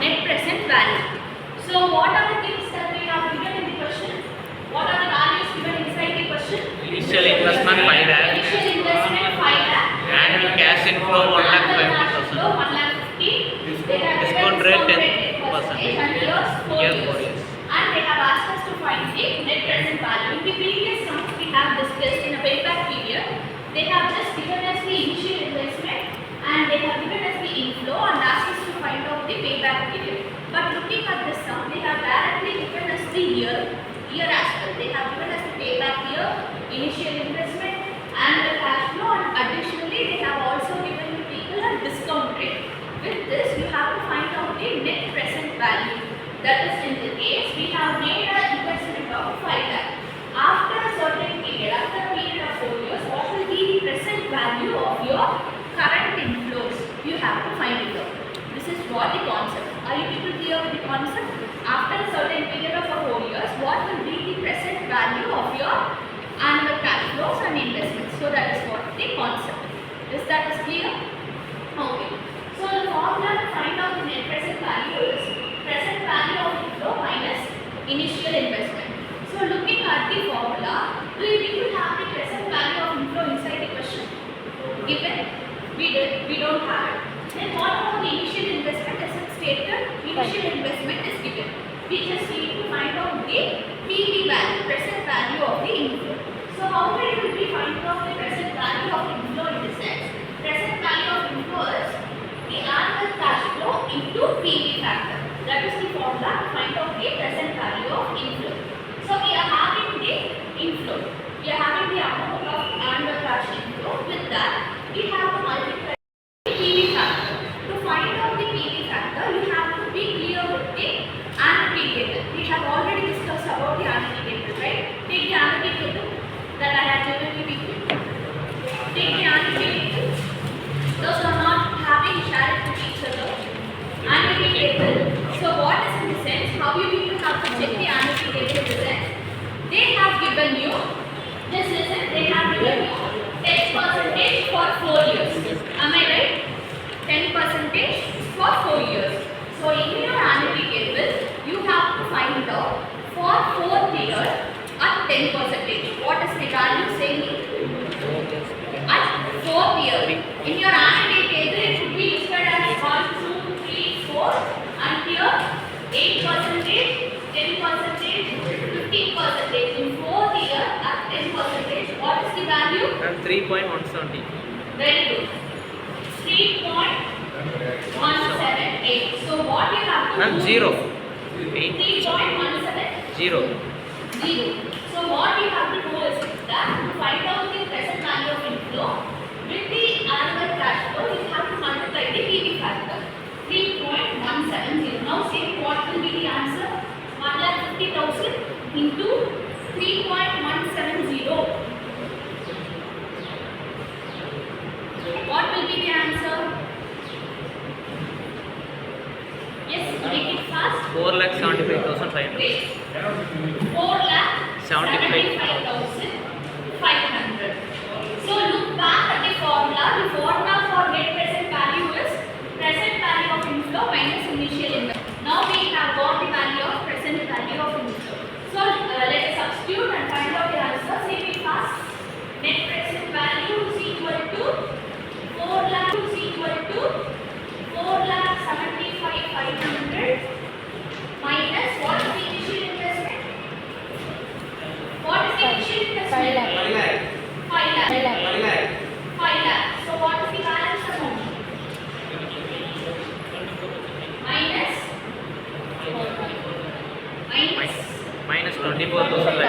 net present value. So what are the things that we have given in the question? What are the values given inside the question? Initial investment 5 lakh. Initial investment 5 lakh. Annual cash inflow 1 lakh 50,000. 1 lakh 50. They have Discount rate 10%. and years 4 Year years. 4 years. And they have asked us to find the net present value. In the previous sums we have discussed in a payback period, they have just given us the initial investment and they have given us the inflow and asked us to find out the payback period. But looking at this sum, they have directly given us the year as well. They have given us the payback year, initial investment, and the cash flow, and additionally they have also given you people a discount rate. With this, you have to find out the net present value. That is, in the case, we have made an investment of 5 lakh. After a certain period, after a period of 4 years, what will be the present value of your current inflows? You have to find it out. This is what the concept. Are you people clear with the concept? After a certain period of 4 years, what will be the present value of your annual cash flows and investments? So that is what the concept is. That is clear? Okay. So the formula to find out the net present value is present value of inflow minus initial investment. So looking at the formula, do you people have the present value of inflow inside the question? Given? We don't have it. Then what about the initial investment? As it stated, initial investment is given. We just need to find out the PV value, present value of the inflow. So how will we find out the present value of inflow in this sense? Present value of inflow is the annual cash flow into PV factor. That is the formula to find out the present value of inflow. So we are having the inflow. We are having the amount of annual cash inflow. With that, we have to multiply the PV factor. To find out the PV factor, you have to be clear with the annuity table. We have already discussed about the annuity table, right? Take the annuity table that I have given you people. Take the annuity table. Those are not having shared with each other. Annuity table. So what is in the sense? How you people have to check the annuity table in the sense? They have given you, just listen, they have given you 10% for 4 years. Am I right? 10% for 4 years. So in your annuity table, you have to find out for 4th year at 10%. What is the value saying? At 4th year. In your annuity table, it should be listed as 1, 2, 3, 4, and here 8%, 10%, 15%. In 4th year at 10%, what is the value? And 3.170. Very good. 3.178. So what you have to And do? 0. 3.17. 0. 0. So what you have to do is that to find out the present value of inflow with the annual cash flow, you have to multiply the PV factor. 3.170. Now say what will be the answer? 1,50,000 into 3.170. What will be the answer? Yes, make it fast. 4,75,500. Great. 4,75,500. So look back at the formula. The formula for net present value is present value of inflow minus initial investment. Now we have got the value of present value of inflow. So let us substitute and find out the answer. Say it fast. Net present value is equal to 4 lakh is equal to 4,75,500 minus what is the initial investment? What is the initial investment? 5 lakh. 5 lakh. So what is the balance amount? Minus Minus 24,900.